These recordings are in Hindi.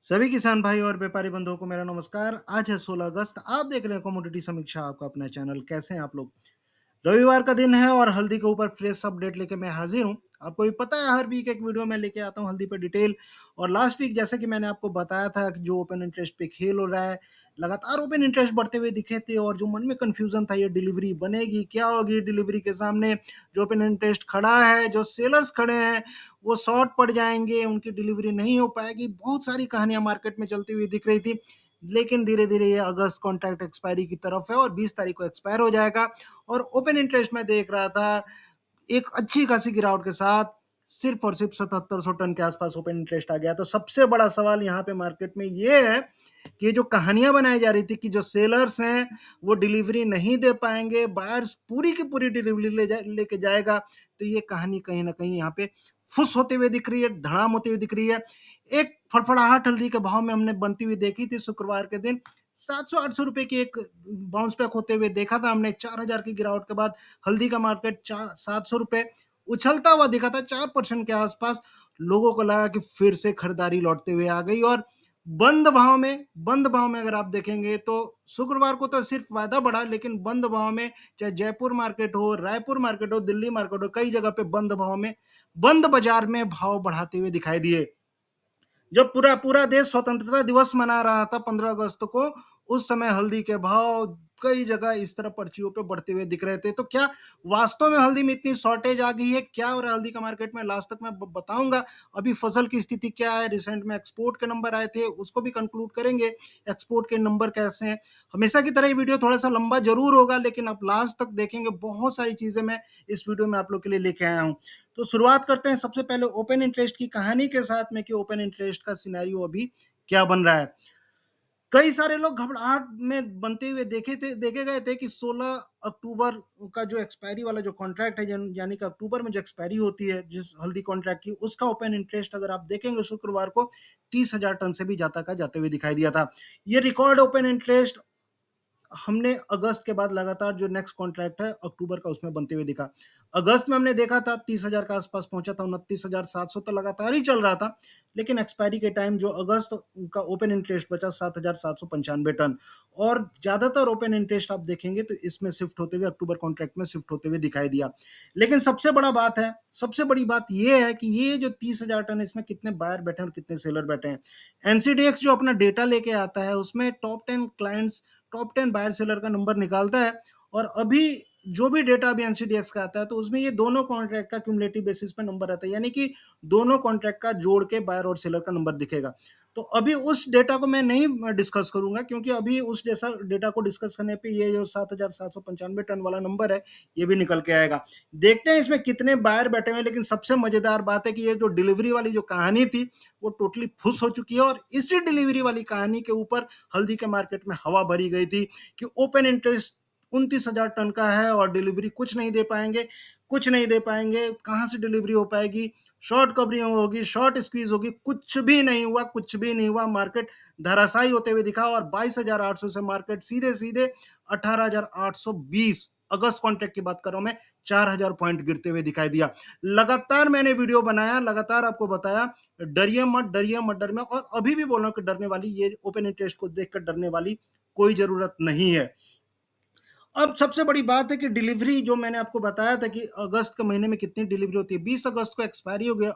सभी किसान भाई और व्यापारी बंधुओं को मेरा नमस्कार। आज है 16 अगस्त। आप देख रहे हैं कमोडिटी समीक्षा, आपका अपना चैनल। कैसे हैं आप लोग? रविवार का दिन है और हल्दी के ऊपर फ्रेश अपडेट लेके मैं हाजिर हूं। आपको भी पता है, हर वीक एक वीडियो मैं लेके आता हूं हल्दी पे डिटेल। और लास्ट वीक जैसे कि मैंने आपको बताया था कि जो ओपन इंटरेस्ट पे खेल हो रहा है, लगातार ओपन इंटरेस्ट बढ़ते हुए दिखे थे और जो मन में कंफ्यूजन था, ये डिलीवरी बनेगी क्या होगी डिलीवरी के सामने। जो ओपन इंटरेस्ट खड़ा है, जो सेलर्स खड़े हैं, वो शॉर्ट पड़ जाएंगे, उनकी डिलीवरी नहीं हो पाएगी। बहुत सारी कहानियां मार्केट में चलती हुई दिख रही थी। लेकिन धीरे धीरे ये अगस्त कॉन्ट्रैक्ट एक्सपायरी की तरफ है और 20 तारीख को एक्सपायर हो जाएगा। और ओपन इंटरेस्ट में देख रहा था एक अच्छी खासी गिरावट के साथ सिर्फ और सिर्फ 7700 टन के आसपास ओपन इंटरेस्ट आ गया। तो सबसे बड़ा सवाल यहाँ पे मार्केट में ये है कि जो कहानियां बनाई जा रही थी कि जो सेलर्स हैं वो डिलीवरी नहीं दे पाएंगे, बायर्स पूरी की पूरी डिलीवरी लेके जाएगा, तो ये कहानी कहीं ना कहीं यहाँ पे फुस होते हुए दिख रही है, धड़ाम होती हुई दिख रही है। एक फड़फड़ाहट हल्दी के भाव में हमने बनती हुई देखी थी शुक्रवार के दिन। 700-800 रुपए की एक बाउंस बैक होते हुए देखा था हमने। 4000 की गिरावट के बाद हल्दी का मार्केट 700 रुपए उछलता हुआ दिखा था, 4% के आसपास। लोगों को लगा कि फिर से खरीदारी लौटते हुए आ गई। और बंद भाव में अगर आप देखेंगे तो शुक्रवार को तो सिर्फ वायदा बढ़ा, लेकिन बंद भाव में चाहे जयपुर मार्केट हो, रायपुर मार्केट हो, दिल्ली मार्केट हो, कई जगह पे बंद भाव में, बंद बाजार में भाव बढ़ाते हुए दिखाई दिए। जब पूरा पूरा देश स्वतंत्रता दिवस मना रहा था 15 अगस्त को, उस समय हल्दी के भाव कई जगह इस तरह पर्चियों पे बढ़ते हुए दिख रहे थे। तो क्या वास्तव में हल्दी में इतनी शॉर्टेज आ गई है? क्या हो रहा है हल्दी का मार्केट में, लास्ट तक मैं बताऊंगा। अभी फसल की स्थिति क्या है, रिसेंट में एक्सपोर्ट के नंबर आए थे, उसको भी कंक्लूड करेंगे। एक्सपोर्ट के नंबर कैसे हैं? हमेशा की तरह ये वीडियो थोड़ा सा लंबा जरूर होगा, लेकिन आप लास्ट तक देखेंगे, बहुत सारी चीजें मैं इस वीडियो में आप लोग के लिए लेके आया हूँ। तो शुरुआत करते हैं सबसे पहले ओपन इंटरेस्ट की कहानी के साथ में कि ओपन इंटरेस्ट का सिनेरियो अभी क्या बन रहा है। कई सारे लोग घबराहट में बनते हुए देखे गए थे कि 16 अक्टूबर का जो एक्सपायरी वाला जो कॉन्ट्रैक्ट है, यानी कि अक्टूबर में जो एक्सपायरी होती है जिस हल्दी कॉन्ट्रैक्ट की, उसका ओपन इंटरेस्ट अगर आप देखेंगे शुक्रवार को 30,000 टन से भी ज्यादा का जाते हुए दिखाई दिया था। ये रिकॉर्ड ओपन इंटरेस्ट हमने अगस्त के बाद लगातार जो नेक्स्ट कॉन्ट्रैक्ट है अक्टूबर का, उसमें बनते हुए दिखा। अगस्त में हमने देखा था 30,000 के आसपास पहुंचा था, 29,700 तो लगातार ही चल रहा था। लेकिन एक्सपायरी के टाइम जो अगस्त का ओपन इंटरेस्ट बचा 7,795 टन। और ज्यादातर ओपन इंटरेस्ट आप देखेंगे तो इसमें शिफ्ट होते हुए अक्टूबर कॉन्ट्रैक्ट में शिफ्ट होते हुए दिखाई दिया। लेकिन सबसे बड़ी बात यह है कि ये जो 30,000 टन, इसमें कितने बायर बैठे हैं और कितने सेलर बैठे हैं। एनसीडीएक्स जो अपना डेटा लेके आता है, उसमें टॉप 10 बायर सेलर का नंबर निकालता है। और अभी जो भी डेटा अभी एनसीडीएक्स का आता है, तो उसमें ये दोनों कॉन्ट्रैक्ट का क्यूमुलेटिव बेसिस पे नंबर रहता है, यानी कि दोनों कॉन्ट्रैक्ट का जोड़ के बायर और सेलर का नंबर दिखेगा। तो अभी उस डेटा को मैं नहीं डिस्कस करूंगा, क्योंकि अभी उस जैसा डेटा को डिस्कस करने पे ये जो 7,795 टन वाला नंबर है, ये भी निकल के आएगा। देखते हैं इसमें कितने बायर बैठे हुए हैं। लेकिन सबसे मजेदार बात है कि ये जो डिलीवरी वाली जो कहानी थी, वो टोटली फुस हो चुकी है। और इसी डिलीवरी वाली कहानी के ऊपर हल्दी के मार्केट में हवा भरी गई थी कि ओपन इंटरेस्ट 29,000 टन का है और डिलीवरी कुछ नहीं दे पाएंगे, कहां से डिलीवरी हो पाएगी, शॉर्ट कवरिंग होगी, शॉर्ट स्क्वीज होगी। कुछ भी नहीं हुआ, मार्केट धराशायी होते हुए दिखा। और 22,800 से मार्केट सीधे सीधे 18,820, अगस्त कॉन्ट्रैक्ट की बात कर रहा हूं मैं, 4,000 पॉइंट गिरते हुए दिखाई दिया। लगातार मैंने वीडियो बनाया, लगातार आपको बताया डरिए मत, डरिए मत, डर में। और अभी भी बोल रहा हूं कि डरने वाली, ये ओपन इंटरेस्ट को देखकर डरने वाली कोई जरूरत नहीं है। अब सबसे बड़ी बात है कि डिलीवरी, जो मैंने आपको बताया था कि अगस्त के महीने में कितनी डिलीवरी होती है। 20 अगस्त को एक्सपायरी हो गया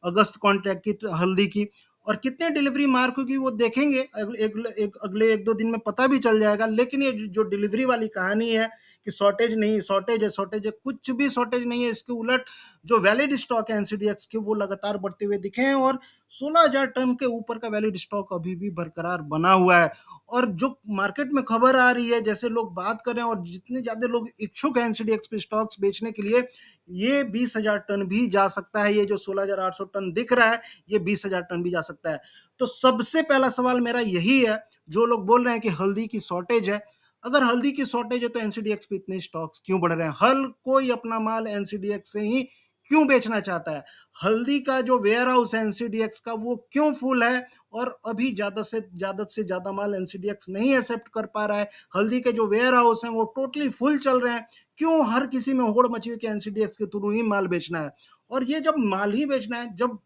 अगस्त कॉन्ट्रैक्ट की, हल्दी की। और कितने डिलीवरी मार्क होगी वो देखेंगे, अगले एक दो दिन में पता भी चल जाएगा। लेकिन ये जो डिलीवरी वाली कहानी है कि शॉर्टेज नहीं, शॉर्टेज है, कुछ भी शॉर्टेज नहीं है। इसके उलट जो वैलिड स्टॉक है एनसीडीएक्स के, वो लगातार बढ़ते हुए दिखे हैं। और 16,000 टन के ऊपर का वैलिड स्टॉक अभी भी बरकरार बना हुआ है। और जो मार्केट में खबर आ रही है, जैसे लोग बात कर रहे हैं और जितने ज्यादा लोग इच्छुक हैं एनसीडीएक्स पे स्टॉक्स बेचने के लिए, ये 20,000 टन भी जा सकता है। ये जो 16,800 टन दिख रहा है, ये 20,000 टन भी जा सकता है। तो सबसे पहला सवाल मेरा यही है, जो लोग बोल रहे हैं कि हल्दी की शॉर्टेज है, अगर हल्दी की शॉर्टेज है तो एनसीडीएक्स पे इतने स्टॉक्स क्यों बढ़ रहे हैं? हर कोई अपना माल एनसीडीएक्स से ही क्यों बेचना चाहता है? हल्दी का जो वेयर हाउस है एनसीडीएक्स का, वो क्यों फुल है? और अभी ज्यादा माल एनसीडीएक्स नहीं एक्सेप्ट कर पा रहा है। हल्दी के जो वेयर हाउस हैं वो टोटली फुल चल रहे हैं। क्यों हर किसी में होड़ मची हुई कि एनसीडीएक्स के थ्रू ही माल बेचना है? और ये जब माल ही बेचना है, जब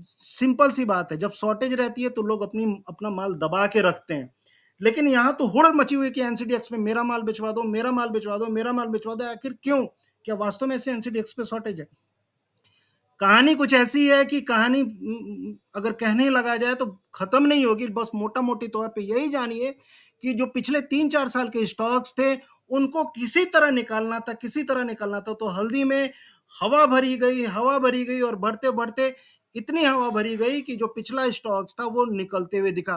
सिंपल सी बात है, जब शॉर्टेज रहती है तो लोग अपना माल दबा के रखते हैं। लेकिन यहाँ तो हुड़द मची हुई है कि एनसीडीएक्स में मेरा माल बिचवा दो, मेरा माल बिचवा दो, मेरा माल बिचवा दो। आखिर क्यों? क्या वास्तव में ऐसे एनसीडीएक्स पे शॉर्टेज है? कहानी कुछ ऐसी है कि कहानी अगर कहने लगा जाए तो खत्म नहीं होगी। बस मोटा मोटी तौर पे यही जानिए कि जो पिछले 3-4 साल के स्टॉक्स थे उनको किसी तरह निकालना था, किसी तरह निकालना था। तो हल्दी में हवा भरी गई, हवा भरी गई और बढ़ते बढ़ते इतनी हवा भरी गई कि जो पिछला स्टॉक्स था वो निकलते हुए दिखा।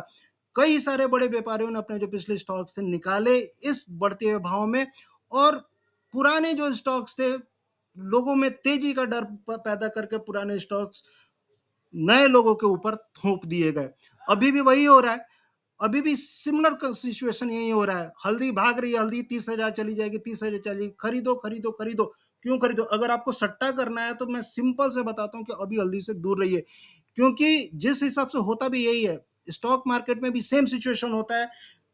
कई सारे बड़े व्यापारियों ने अपने जो पिछले स्टॉक्स थे निकाले इस बढ़ते हुए भाव में, और पुराने जो स्टॉक्स थे लोगों में तेजी का डर पैदा करके पुराने स्टॉक्स नए लोगों के ऊपर थोप दिए गए। अभी भी वही हो रहा है, अभी भी सिमिलर सिचुएशन यही हो रहा है। हल्दी भाग रही है, हल्दी 30,000 चली जाएगी, 30,000 चली, खरीदो खरीदो खरीदो। क्यों खरीदो? अगर आपको सट्टा करना है तो मैं सिंपल से बताता हूँ कि अभी हल्दी से दूर रहिए, क्योंकि जिस हिसाब से होता भी यही है, स्टॉक मार्केट में भी सेम सिचुएशन होता है।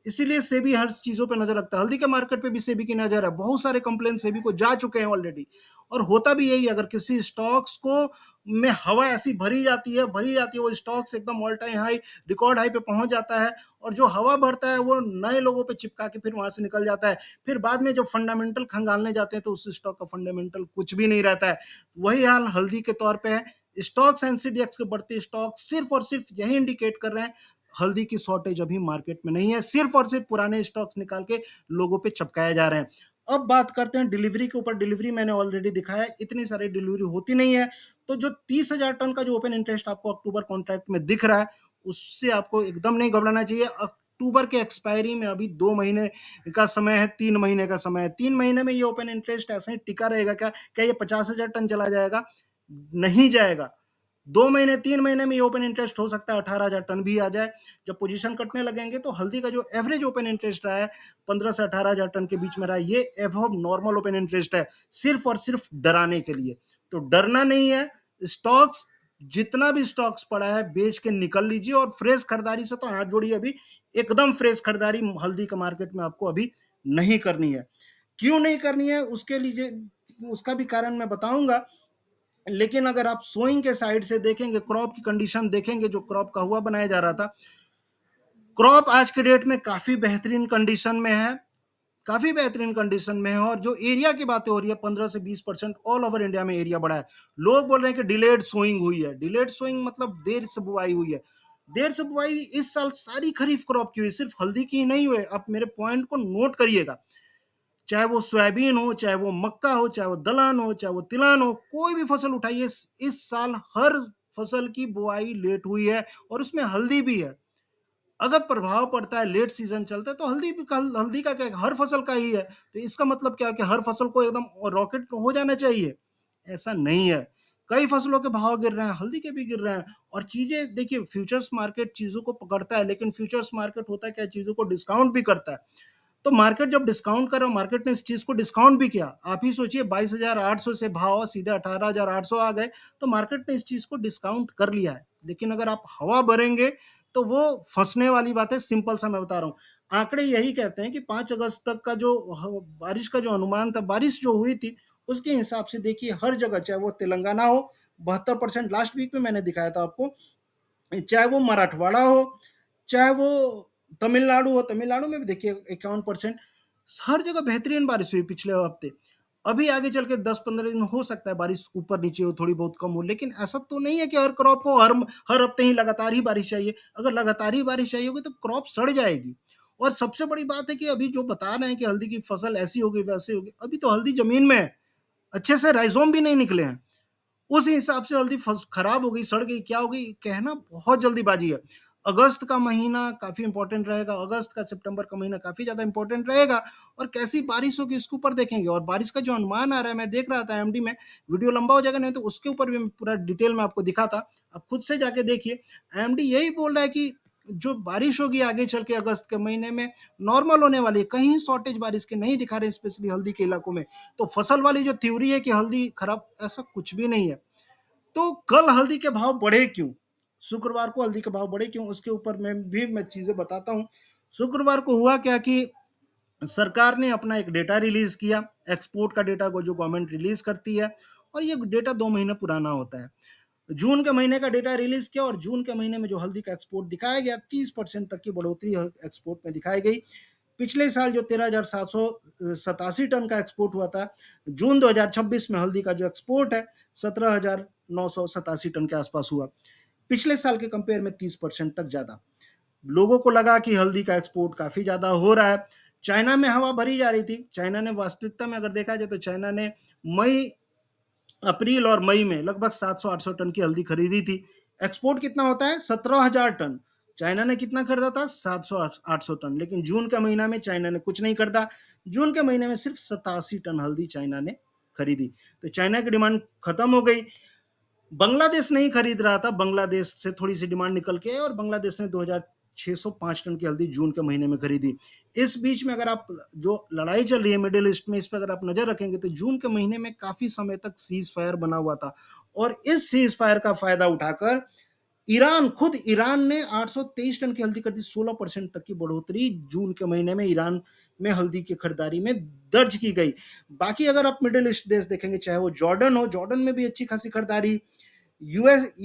इसीलिए सेबी हर चीजों पे नजर रखता है। हल्दी के मार्केट पे भी सेबी की नजर है, बहुत सारे कंप्लेन सेबी को जा चुके हैं ऑलरेडी। और होता भी यही है, अगर किसी स्टॉक्स को में हवा ऐसी भरी जाती है, वो स्टॉक्स एकदम all time high, record high पे पहुंच जाता है, और जो हवा भरता है वो नए लोगों पे चिपका के फिर वहां से निकल जाता है। फिर बाद में जब फंडामेंटल खंगालने जाते हैं तो उस स्टॉक का फंडामेंटल कुछ भी नहीं रहता है। वही हाल हल्दी के तौर पे है। स्टॉक्स एनसीडीएक्स के बढ़ते स्टॉक सिर्फ और सिर्फ यही इंडिकेट कर रहे हैं हल्दी की शॉर्टेज अभी मार्केट में नहीं है। सिर्फ और सिर्फ पुराने स्टॉक्स निकाल के लोगों पे चपकाए जा रहे हैं। अब बात करते हैं डिलीवरी के ऊपर। डिलीवरी मैंने ऑलरेडी दिखाया, इतनी सारी डिलीवरी होती नहीं है। तो जो 30,000 टन का जो ओपन इंटरेस्ट आपको अक्टूबर कॉन्ट्रैक्ट में दिख रहा है, उससे आपको एकदम नहीं घबराना चाहिए। अक्टूबर के एक्सपायरी में अभी 2 महीने का समय है, 3 महीने का समय है। 3 महीने में ये ओपन इंटरेस्ट ऐसे ही टिका रहेगा क्या? क्या ये 50,000 टन चला जाएगा? नहीं जाएगा। 2 महीने 3 महीने में ये ओपन इंटरेस्ट हो सकता है 18,000 टन भी आ जाए। जब पोजीशन कटने लगेंगे तो हल्दी का जो एवरेज ओपन इंटरेस्ट रहा है 15 से 18,000 टन के बीच में रहा है, ये एबव नॉर्मल ओपन इंटरेस्ट है, सिर्फ और सिर्फ डराने के लिए। तो डरना नहीं है। स्टॉक्स, जितना भी स्टॉक्स पड़ा है बेच के निकल लीजिए, और फ्रेश खरीदारी से तो हाथ जोड़िए। अभी एकदम फ्रेश खरीदारी हल्दी का मार्केट में आपको अभी नहीं करनी है। क्यों नहीं करनी है उसके लिए, उसका भी कारण मैं बताऊंगा। लेकिन अगर आप सोइंग के साइड से देखेंगे, क्रॉप की कंडीशन देखेंगे, जो क्रॉप का हुआ बनाया जा रहा था, क्रॉप आज के डेट में काफी बेहतरीन कंडीशन में है, काफी बेहतरीन कंडीशन में है। और जो एरिया की बातें हो रही है, 15 से 20% ऑल ओवर इंडिया में एरिया बढ़ा है। लोग बोल रहे हैं कि डिलेड सोइंग हुई है। डिलेड सोइंग मतलब देर से बुआई हुई है। देर से बुआई इस साल सारी खरीफ क्रॉप की हुई, सिर्फ हल्दी की ही नहीं हुई। आप मेरे पॉइंट को नोट करिएगा। चाहे वो सोयाबीन हो, चाहे वो मक्का हो, चाहे वो दलहन हो, चाहे वो तिलहन हो, कोई भी फसल उठाइए, इस साल हर फसल की बुआई लेट हुई है, और उसमें हल्दी भी है। अगर प्रभाव पड़ता है, लेट सीजन चलता है, तो हल्दी का क्या, हर फसल का ही है। तो इसका मतलब क्या कि हर फसल को एकदम रॉकेट हो जाना चाहिए? ऐसा नहीं है। कई फसलों के भाव गिर रहे हैं, हल्दी के भी गिर रहे हैं। और चीजें देखिए, फ्यूचर्स मार्केट चीजों को पकड़ता है, लेकिन फ्यूचर्स मार्केट होता है क्या, चीजों को डिस्काउंट भी करता है। तो मार्केट जब डिस्काउंट कर रहा हो, मार्केट ने इस चीज को डिस्काउंट भी किया। आप ही सोचिए, 22,800 से भाव सीधे 18,800 आ गए, तो मार्केट ने इस चीज को डिस्काउंट कर लिया है। लेकिन अगर आप हवा भरेंगे तो वो फंसने वाली बात है। सिंपल सा मैं बता रहा हूँ, आंकड़े यही कहते हैं कि 5 अगस्त तक का जो बारिश का जो अनुमान था, बारिश जो हुई थी उसके हिसाब से देखिए, हर जगह, चाहे वो तेलंगाना हो 72%, लास्ट वीक में मैंने दिखाया था आपको, चाहे वो मराठवाड़ा हो, चाहे वो तमिलनाडु हो, तमिलनाडु में भी देखिए 51%, हर जगह बेहतरीन बारिश हुई पिछले हफ्ते। अभी आगे चल के 10-15 दिन हो सकता है बारिश ऊपर नीचे हो, थोड़ी बहुत कम हो, लेकिन ऐसा तो नहीं है कि हर क्रॉप को हर हफ्ते ही लगातार ही बारिश चाहिए। अगर लगातार ही बारिश चाहिए होगी तो क्रॉप सड़ जाएगी। और सबसे बड़ी बात है कि अभी जो बता रहे हैं कि हल्दी की फसल ऐसी होगी वैसी होगी, अभी तो हल्दी जमीन में है, अच्छे से राइजोम भी नहीं निकले हैं। उस हिसाब से हल्दी खराब हो गई, सड़ गई, क्या हो गई, कहना बहुत जल्दीबाजी है। अगस्त का महीना काफी इंपॉर्टेंट रहेगा, अगस्त का सितंबर का महीना काफी ज्यादा इंपॉर्टेंट रहेगा। और कैसी बारिश होगी इसके ऊपर देखेंगे। और बारिश का जो अनुमान आ रहा है, मैं देख रहा था एमडी में, वीडियो लंबा हो जाएगा नहीं तो उसके ऊपर भी मैं पूरा डिटेल में आपको दिखा था, आप खुद से जाके देखिए। एमडी यही बोल रहा है कि जो बारिश होगी आगे चल के अगस्त के महीने में नॉर्मल होने वाली है, कहीं शॉर्टेज बारिश के नहीं दिखा रहे, स्पेशली हल्दी के इलाकों में। तो फसल वाली जो थ्योरी है कि हल्दी खराब, ऐसा कुछ भी नहीं है। तो कल हल्दी के भाव बढ़े क्यों, शुक्रवार को हल्दी के भाव बढ़े क्यों, उसके ऊपर मैं चीजें बताता हूँ। शुक्रवार को हुआ क्या कि सरकार ने अपना एक डेटा रिलीज किया, एक्सपोर्ट का डेटा को जो गवर्नमेंट रिलीज करती है, और ये डेटा 2 महीने पुराना होता है। जून के महीने का डेटा रिलीज किया और जून के महीने में जो हल्दी का एक्सपोर्ट दिखाया गया 30% तक की बढ़ोतरी एक्सपोर्ट में दिखाई गई। पिछले साल जो 13,787 टन का एक्सपोर्ट हुआ था, जून 2026 में हल्दी का जो एक्सपोर्ट है 17,987 टन के आसपास हुआ। पिछले साल के कंपेयर में 30% तक ज्यादा। लोगों को लगा कि हल्दी का एक्सपोर्ट काफी ज्यादा हो रहा है। चाइना में हवा भरी जा रही थी। चाइना ने वास्तविकता में अगर देखा जाए तो चाइना ने मई अप्रैल और मई में लगभग 700-800 टन की हल्दी खरीदी थी। एक्सपोर्ट कितना होता है? 17,000 टन। चाइना ने कितना खरीदा था? 700-800 टन। लेकिन जून के महीना में चाइना ने कुछ नहीं खरीदा। जून के महीने में सिर्फ 87 टन हल्दी चाइना ने खरीदी। तो चाइना की डिमांड खत्म हो गई। बांग्लादेश नहीं खरीद रहा था। बांग्लादेश से थोड़ी सी डिमांड निकल के और बांग्लादेश ने 2,605 टन की हल्दी जून के महीने में खरीदी। इस बीच में अगर आप जो लड़ाई चल रही है मिडिल ईस्ट में, इस पर अगर आप नजर रखेंगे तो जून के महीने में काफी समय तक सीज फायर बना हुआ था और इस सीज फायर का फायदा उठाकर ईरान ने 823 टन की हल्दी कर दी। 16% तक की बढ़ोतरी जून के महीने में ईरान में हल्दी की खरीदारी में दर्ज की गई। बाकी अगर आप मिडिल ईस्ट देश देखेंगे, चाहे वो जॉर्डन हो, जॉर्डन में भी अच्छी खासी खरीदारी, यूएस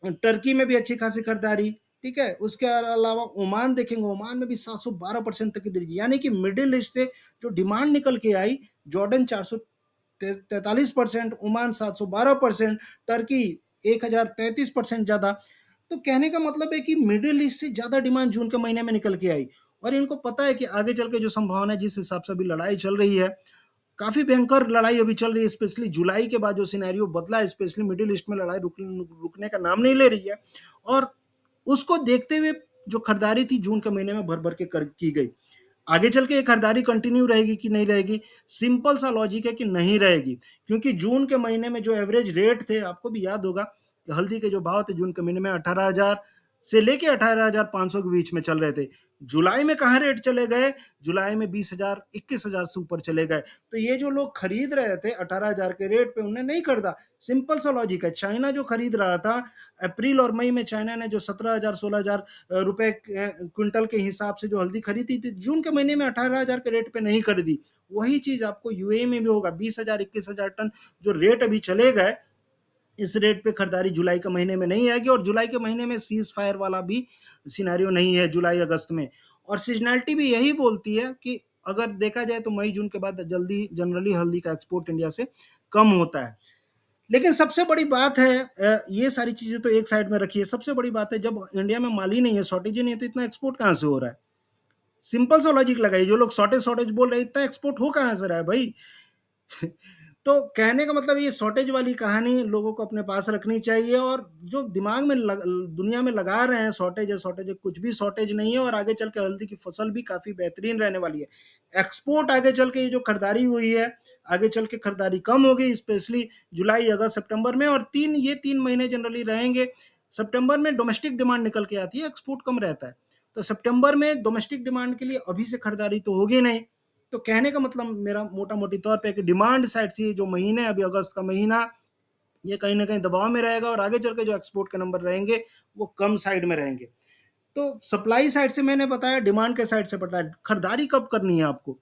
टर्की में भी अच्छी खासी खरीदारी, ठीक है। उसके अलावा ओमान देखेंगे, ओमान में भी 712% तक की दर्ज, यानी कि मिडिल ईस्ट से जो डिमांड निकल के आई, जॉर्डन 443%, ओमान 712%, टर्की 1033% ज्यादा। तो कहने का मतलब है कि मिडिल ईस्ट से ज्यादा डिमांड जून के महीने में निकल के आई और इनको पता है कि आगे चल के जो संभावना है, जिस हिसाब से अभी लड़ाई चल रही है, काफी भयंकर लड़ाई अभी चल रही है। स्पेशली जुलाई के बाद जो सिनेरियो बदला है, स्पेशली मिडिल ईस्ट में लड़ाई रुकने का नाम नहीं ले रही है और उसको देखते हुए जो खरीदारी थी जून के महीने में भर भर के की गई। आगे चल के ये खरीदारी कंटिन्यू रहेगी कि नहीं रहेगी? सिंपल सा लॉजिक है कि नहीं रहेगी, क्योंकि जून के महीने में जो एवरेज रेट थे, आपको भी याद होगा कि हल्दी के जो भाव थे जून के महीने में 18,000 से लेके 18,500 के बीच में चल रहे थे। जुलाई में कहाँ रेट चले गए? जुलाई में 20,000 21,000 से ऊपर चले गए। तो ये जो लोग खरीद रहे थे 18,000 के रेट पे, उन्हें नहीं खरीदा। सिंपल सा लॉजिक है। चाइना जो खरीद रहा था अप्रैल और मई में, चाइना ने जो 17,000 16,000 रुपए क्विंटल के हिसाब से जो हल्दी खरीदी थी, जून के महीने में 18,000 के रेट पे नहीं खरीदी। वही चीज आपको यूएई में भी होगा। 20,000 21,000 टन जो रेट अभी चले गए, इस रेट पे खरीदारी जुलाई के महीने में नहीं आएगी और जुलाई के महीने में सीज फायर वाला भी सिनेरियो नहीं है जुलाई अगस्त में। और सीजनैलिटी भी यही बोलती है कि अगर देखा जाए तो मई जून के बाद जल्दी जनरली हल्दी का एक्सपोर्ट इंडिया से कम होता है। लेकिन सबसे बड़ी बात है, ये सारी चीजें तो एक साइड में रखिए, सबसे बड़ी बात है जब इंडिया में माल ही नहीं है, शॉर्टेज ही नहीं है, तो इतना एक्सपोर्ट कहाँ से हो रहा है? सिंपल सा लॉजिक लगाइए। जो लोग शॉर्टेज शॉर्टेज बोल रहे हैं, इतना एक्सपोर्ट हो कहाँ से रहा है भाई? तो कहने का मतलब ये शॉर्टेज वाली कहानी लोगों को अपने पास रखनी चाहिए और जो दिमाग में दुनिया में लगा रहे हैं शॉर्टेज है, कुछ भी शॉर्टेज नहीं है और आगे चल के हल्दी की फसल भी काफी बेहतरीन रहने वाली है। एक्सपोर्ट आगे चल के ये जो खरीदारी हुई है, आगे चल के खरीदारी कम होगी, स्पेशली जुलाई अगस्त सितंबर में, और ये 3 महीने जनरली रहेंगे। सितंबर में डोमेस्टिक डिमांड निकल के आती है, एक्सपोर्ट कम रहता है। तो सितंबर में डोमेस्टिक डिमांड के लिए अभी से खरीदारी तो होगी नहीं। तो कहने का मतलब मेरा मोटा मोटी तौर पे कि डिमांड साइड से जो महीने, अभी अगस्त का महीना, ये कहीं ना कहीं दबाव में रहेगा और आगे चल के जो एक्सपोर्ट के नंबर रहेंगे वो कम साइड में रहेंगे। तो सप्लाई साइड से मैंने बताया, डिमांड के साइड से बताया। खरीदारी कब करनी है आपको?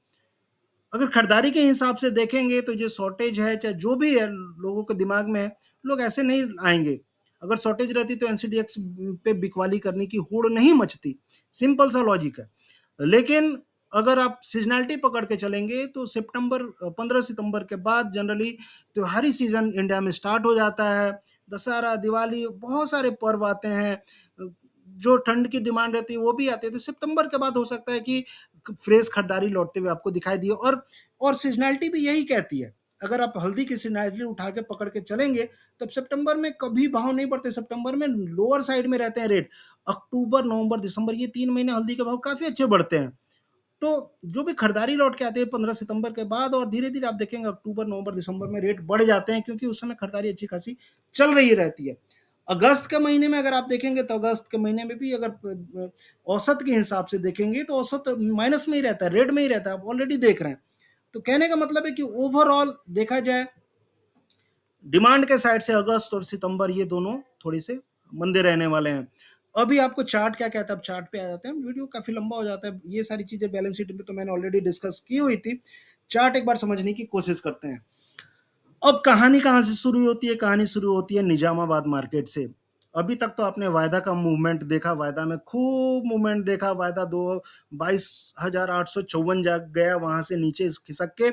अगर खरीदारी के हिसाब से देखेंगे तो जो शॉर्टेज है, चाहे जो भी है लोगों के दिमाग में है, लोग ऐसे नहीं आएंगे। अगर शॉर्टेज रहती तो एनसीडीएक्स पे बिकवाली करने की होड़ नहीं मचती। सिंपल सा लॉजिक है। लेकिन अगर आप सीजनैलिटी पकड़ के चलेंगे तो 15 सितंबर के बाद जनरली त्योहारी सीजन इंडिया में स्टार्ट हो जाता है। दशहरा, दिवाली, बहुत सारे पर्व आते हैं। जो ठंड की डिमांड रहती है वो भी आती है। तो सितंबर के बाद हो सकता है कि फ्रेश खरीदारी लौटते हुए आपको दिखाई दिए। और सीजनैलिटी भी यही कहती है। अगर आप हल्दी की सीजनैलिटी उठा के पकड़ के चलेंगे तब सितंबर में कभी भाव नहीं बढ़ते। सितंबर में लोअर साइड में रहते हैं रेट। अक्टूबर, नवंबर, दिसंबर, ये 3 महीने हल्दी के भाव काफी अच्छे बढ़ते हैं। तो जो भी खरीदारी लौट के आते हैं 15 सितंबर के बाद, और धीरे धीरे आप देखेंगे अक्टूबर, नवंबर, दिसंबर में रेट बढ़ जाते हैं, क्योंकि उस समय खरीदारी अच्छी खासी चल रही रहती है। अगस्त के महीने में अगर आप देखेंगे तो अगस्त के महीने में भी अगर औसत के हिसाब से देखेंगे तो औसत माइनस में ही रहता है, रेड में ही रहता है। आप ऑलरेडी देख रहे हैं। तो कहने का मतलब है कि ओवरऑल देखा जाए डिमांड के साइड से अगस्त और सितंबर ये दोनों थोड़ी से मंदे रहने वाले हैं। अभी आपको चार्ट क्या कहता है, अब चार्ट पे आ जाते हैं। वीडियो काफी लंबा हो जाता है। ये सारी चीजें बैलेंस शीट में तो मैंने ऑलरेडी डिस्कस की हुई थी। चार्ट एक बार समझने की कोशिश करते हैं। अब कहानी कहाँ से शुरू होती है? कहानी शुरू होती है निजामाबाद मार्केट से। अभी तक तो आपने वायदा का मूवमेंट देखा, वायदा में खूब मूवमेंट देखा, वायदा दो 22,854 जा गया, वहाँ से नीचे खिसक के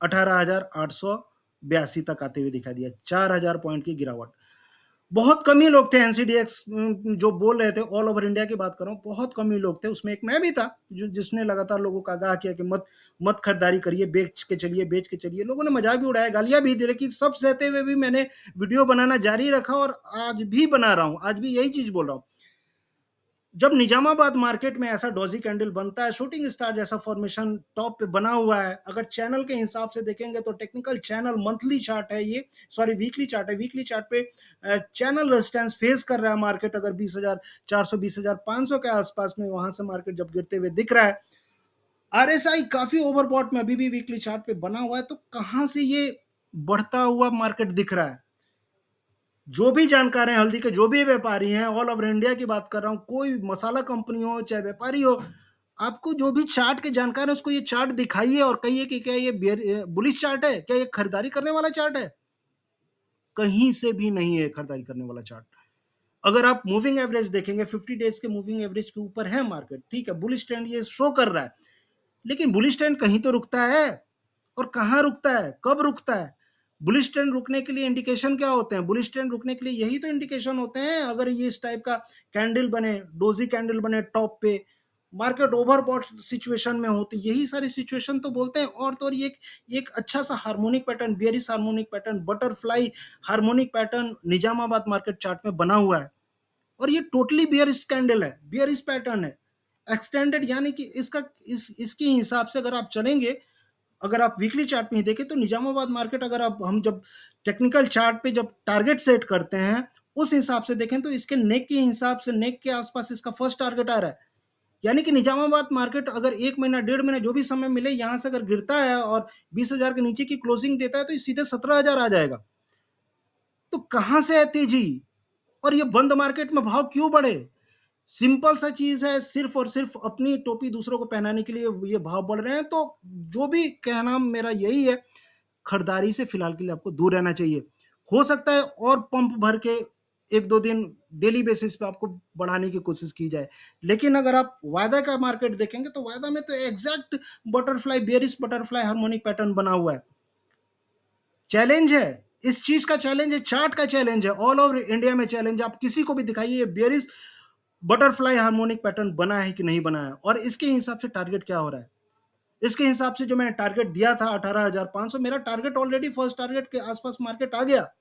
18,882 तक आते हुए दिखा दिया, 4,000 पॉइंट की गिरावट। बहुत कम ही लोग थे एनसीडीएक्स जो बोल रहे थे, ऑल ओवर इंडिया की बात कर रहा हूँ, बहुत कम ही लोग थे, उसमें एक मैं भी था जो जिसने लगातार लोगों का आगाह किया कि मत मत खरीदारी करिए, बेच के चलिए। लोगों ने मजाक भी उड़ाया, गालियां भी दी, लेकिन सब सहते हुए भी मैंने वीडियो बनाना जारी रखा और आज भी बना रहा हूँ, आज भी यही चीज बोल रहा हूँ। जब निजामाबाद मार्केट में ऐसा डॉजी कैंडल बनता है, शूटिंग स्टार जैसा फॉर्मेशन टॉप पे बना हुआ है, अगर चैनल के हिसाब से देखेंगे तो टेक्निकल चैनल मंथली चार्ट है ये, सॉरी वीकली चार्ट है, वीकली चार्ट पे चैनल रेजिस्टेंस फेस कर रहा है मार्केट, अगर 20,400 20,500 के आसपास में, वहां से मार्केट जब गिरते हुए दिख रहा है, आरएसआई काफी ओवरबॉट में अभी भी वीकली चार्ट पे बना हुआ है, तो कहां से ये बढ़ता हुआ मार्केट दिख रहा है? जो भी जानकार हैं हल्दी के, जो भी व्यापारी हैं, ऑल ओवर इंडिया की बात कर रहा हूँ, कोई मसाला कंपनी हो चाहे व्यापारी हो, आपको जो भी चार्ट के जानकार है उसको ये चार्ट दिखाइए और कहिए कि क्या ये बुलिश चार्ट है, क्या ये खरीदारी करने वाला चार्ट है? कहीं से भी नहीं है खरीदारी करने वाला चार्ट। अगर आप मूविंग एवरेज देखेंगे, 50 डेज के मूविंग एवरेज के ऊपर है मार्केट, ठीक है, बुलिश ट्रेंड ये शो कर रहा है, लेकिन बुलिश ट्रेंड कहीं तो रुकता है, और कहाँ रुकता है, कब रुकता है? बुलिश ट्रेंड रुकने के लिए इंडिकेशन क्या होते हैं? बुलिश ट्रेंड रुकने के लिए यही तो इंडिकेशन होते हैं, अगर ये इस टाइप का कैंडल बने, डोजी कैंडल बने टॉप पे, मार्केट ओवरबॉट सिचुएशन में होती, यही सारी सिचुएशन तो बोलते हैं। और तो और ये एक अच्छा सा harmonic pattern, bearish harmonic pattern, butterfly harmonic pattern Nizamabad market chart में बना हुआ है, और ये टोटली बियरिश कैंडल है, बियरिश पैटर्न है एक्सटेंडेड, यानी कि इसके हिसाब से अगर आप चलेंगे, अगर आप वीकली चार्ट में ही देखें तो निजामाबाद मार्केट, अगर आप हम जब टेक्निकल चार्ट पे जब टारगेट सेट करते हैं, उस हिसाब से देखें तो इसके नेक के हिसाब से, नेक के आसपास इसका फर्स्ट टारगेट आ रहा है, यानी कि निजामाबाद मार्केट अगर 1 महीना 1.5 महीना जो भी समय मिले, यहां से अगर गिरता है और 20,000 के नीचे की क्लोजिंग देता है, तो सीधे 17,000 आ जाएगा। तो कहां से है तेजी, और ये बंद मार्केट में भाव क्यों बढ़े? सिंपल सा चीज है, सिर्फ और सिर्फ अपनी टोपी दूसरों को पहनाने के लिए ये भाव बढ़ रहे हैं। तो जो भी कहना मेरा यही है, खरीदारी से फिलहाल के लिए आपको दूर रहना चाहिए। हो सकता है और पंप भर के 1-2 दिन डेली बेसिस पे आपको बढ़ाने की कोशिश की जाए, लेकिन अगर आप वायदा का मार्केट देखेंगे तो वायदा में तो exact butterfly, bearish butterfly harmonic pattern बना हुआ है। चैलेंज है, इस चीज का चैलेंज है, चार्ट का चैलेंज है, ऑल ओवर इंडिया में चैलेंज है। आप किसी को भी दिखाइए बेरिश बटरफ्लाई हार्मोनिक पैटर्न बना है कि नहीं बना है, और इसके हिसाब से टारगेट क्या हो रहा है। इसके हिसाब से जो मैंने टारगेट दिया था 18,500, मेरा टारगेट ऑलरेडी फर्स्ट टारगेट के आसपास मार्केट आ गया।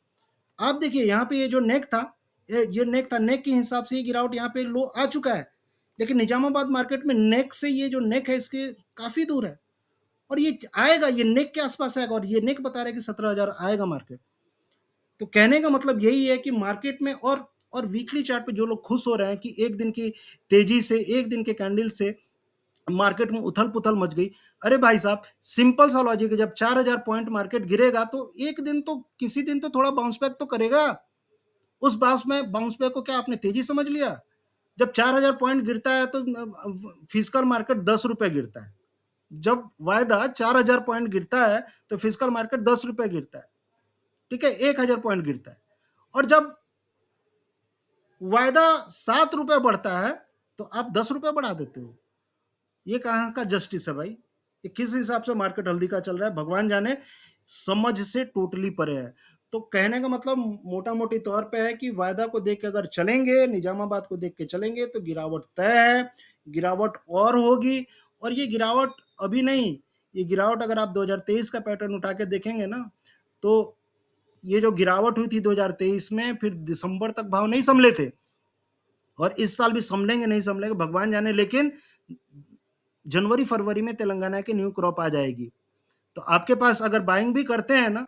आप देखिए यहाँ पे ये जो नेक था, ये नेक था, नेक के हिसाब से ये गिरावट यहाँ पे लो आ चुका है, लेकिन निजामाबाद मार्केट में नेक से ये जो नेक है इसके काफी दूर है, और ये आएगा, ये नेक के आसपास आएगा, और ये नेक बता रहा है कि 17,000 आएगा मार्केट। तो कहने का मतलब यही है कि मार्केट में, और वीकली चार्ट पे जो लोग खुश हो रहे हैं कि एक दिन की तेजी से, एक दिन के कैंडल से मार्केट में उथल पुथल मच गई, अरे भाई साहब, सिंपल सा लॉजिक है, जब 4,000 पॉइंट मार्केट गिरेगा तो एक दिन तो, किसी दिन तो थोड़ा बाउंस बैक तो करेगा। उस बाउंस बैक को क्या आपने तेजी समझ लिया? जब 4,000 पॉइंट गिरता है तो फिजिकल मार्केट 10 रुपए गिरता है। जब वायदा 4,000 पॉइंट गिरता है तो फिजिकल मार्केट 10 रुपए गिरता है, ठीक है, 1,000 पॉइंट गिरता है। और जब वायदा 7 रुपए बढ़ता है तो आप 10 रुपए बढ़ा देते हो। ये कहाँ का जस्टिस है भाई? ये किस हिसाब से मार्केट हल्दी का चल रहा है, भगवान जाने, समझ से टोटली परे है। तो कहने का मतलब मोटा मोटी तौर पे है कि वायदा को देख के अगर चलेंगे, निजामाबाद को देख के चलेंगे, तो गिरावट तय है, गिरावट और होगी। और ये गिरावट अभी नहीं, ये गिरावट अगर आप 2023 का पैटर्न उठा के देखेंगे ना, तो ये जो गिरावट हुई थी 2023 में, फिर दिसंबर तक भाव नहीं संभले थे, और इस साल भी संभलेंगे नहीं संभलेंगे भगवान जाने, लेकिन जनवरी फरवरी में तेलंगाना की न्यू क्रॉप आ जाएगी। तो आपके पास अगर बाइंग भी करते हैं ना,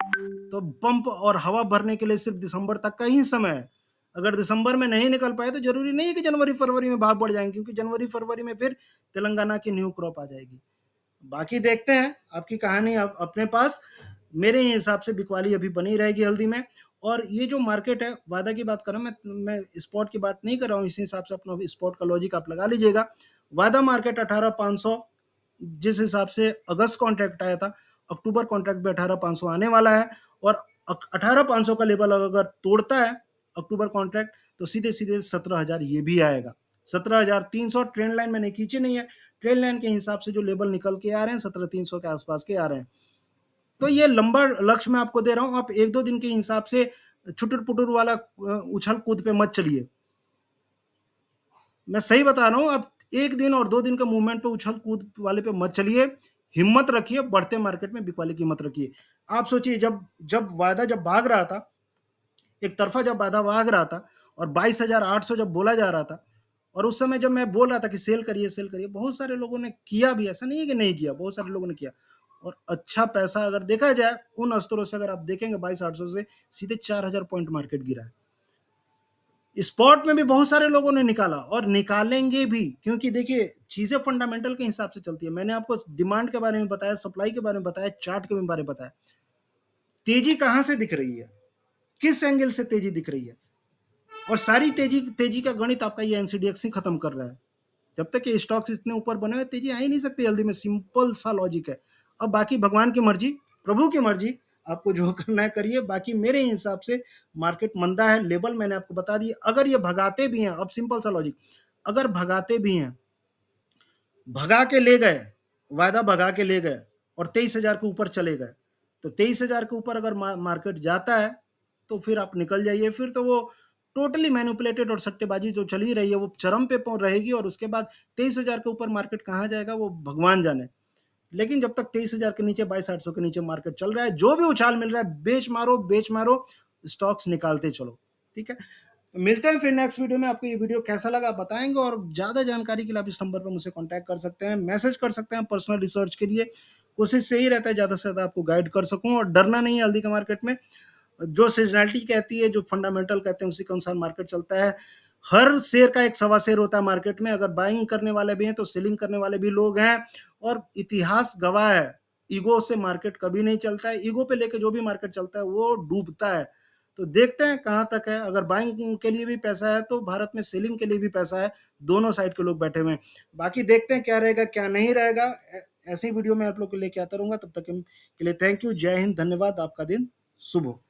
तो पंप और हवा भरने के लिए सिर्फ दिसंबर तक का ही समय है। अगर दिसंबर में नहीं निकल पाए तो जरूरी नहीं है कि जनवरी फरवरी में भाव बढ़ जाएंगे, क्योंकि जनवरी फरवरी में फिर तेलंगाना की न्यू क्रॉप आ जाएगी। बाकी देखते हैं, आपकी कहानी अपने पास। मेरे हिसाब से बिकवाली अभी बनी रहेगी हल्दी में। और ये जो मार्केट है, वादा की बात कर रहा हूँ मैं स्पॉट की बात नहीं कर रहा हूँ, इसी हिसाब से अपना स्पॉट का लॉजिक आप लगा लीजिएगा। वादा मार्केट 18,500, जिस हिसाब से अगस्त कॉन्ट्रैक्ट आया था, अक्टूबर कॉन्ट्रैक्ट पे 18,500 आने वाला है और 18,500 का लेवल अगर तोड़ता है अक्टूबर कॉन्ट्रैक्ट तो सीधे सीधे 17,000 ये भी आएगा। 17,300 ट्रेंड लाइन मैंने खींची नहीं है, ट्रेंड लाइन के हिसाब से जो लेवल निकल के आ रहे हैं 17,300 के आसपास के आ रहे हैं। तो ये लंबा लक्ष्य मैं आपको दे रहा हूँ, आप 1-2 दिन के हिसाब से छुटुर-पुटुर वाला उछल कूद पे मत चलिए। मैं सही बता रहा हूँ, आप 1 दिन और 2 दिन के मूवमेंट पे उछल कूद वाले पे मत चलिए, हिम्मत रखिए, बढ़ते मार्केट में बिक वाले की हिम्मत रखिए। आप सोचिए जब वायदा जब भाग रहा था, एक तरफा जब वायदा भाग रहा था और 22,800 जब बोला जा रहा था और उस समय जब मैं बोल रहा था कि सेल करिए, बहुत सारे लोगों ने किया भी, ऐसा नहीं है कि नहीं किया, बहुत सारे लोगों ने किया और अच्छा पैसा अगर देखा जाए उन स्तरों से अगर आप देखेंगे 22,800 से सीधे 4,000 पॉइंट मार्केट गिरा है। स्पॉट में भी बहुत सारे लोगों ने निकाला और निकालेंगे भी, क्योंकि देखिए चीजें फंडामेंटल के हिसाब से चलती है। मैंने आपको डिमांड के बारे में बताया, सप्लाई के बारे में बताया, चार्ट के बारे में बताया। तेजी कहां से दिख रही है, किस एंगल से तेजी दिख रही है, और सारी तेजी तेजी का गणित आपका ये एनसीडीएक्स ही खत्म कर रहा है। जब तक ये स्टॉक्स इतने ऊपर बने हुए तेजी आ ही नहीं सकती जल्दी में, सिंपल सा लॉजिक है। अब बाकी भगवान की मर्जी, प्रभु की मर्जी, आपको जो करना है करिए। बाकी मेरे हिसाब से मार्केट मंदा है, लेवल मैंने आपको बता दिया। अगर ये भगाते भी हैं, अब सिंपल सा लॉजिक, अगर भगाते भी हैं, भगा के ले गए, वायदा भगा के ले गए और 23,000 के ऊपर चले गए, तो 23,000 के ऊपर अगर मार्केट जाता है तो फिर आप निकल जाइए। फिर तो वो टोटली मैनिपुलेटेड और सट्टेबाजी जो चली रही है वो चरम पे रहेगी और उसके बाद 23,000 के ऊपर मार्केट कहाँ जाएगा वो भगवान जाने। लेकिन जब तक 23,000 के नीचे, 22,800 के नीचे मार्केट चल रहा है, जो भी उछाल मिल रहा है बेच मारो, स्टॉक्स निकालते चलो। ठीक है, मिलते हैं फिर नेक्स्ट वीडियो में। आपको ये वीडियो कैसा लगा बताएंगे और ज़्यादा जानकारी के लिए आप इस नंबर पर मुझसे कांटेक्ट कर सकते हैं, मैसेज कर सकते हैं पर्सनल रिसर्च के लिए। कोशिश से ही रहता है ज़्यादा से ज़्यादा आपको गाइड कर सकूं और डरना नहीं है हल्दी के मार्केट में। जो सीजनैलिटी कहती है, जो फंडामेंटल कहते हैं, उसी के अनुसार मार्केट चलता है। हर शेयर का एक सवा शेर होता है मार्केट में। अगर बाइंग करने वाले भी हैं तो सेलिंग करने वाले भी लोग हैं और इतिहास गवाह है, ईगो से मार्केट कभी नहीं चलता है। ईगो पे लेके जो भी मार्केट चलता है वो डूबता है। तो देखते हैं कहाँ तक है। अगर बाइंग के लिए भी पैसा है तो भारत में सेलिंग के लिए भी पैसा है, दोनों साइड के लोग बैठे हुए हैं। बाकी देखते हैं क्या रहेगा क्या नहीं रहेगा। ऐसी वीडियो मैं आप लोग को लेके आता रहूंगा। तब तक के लिए थैंक यू, जय हिंद, धन्यवाद, आपका दिन शुभ हो।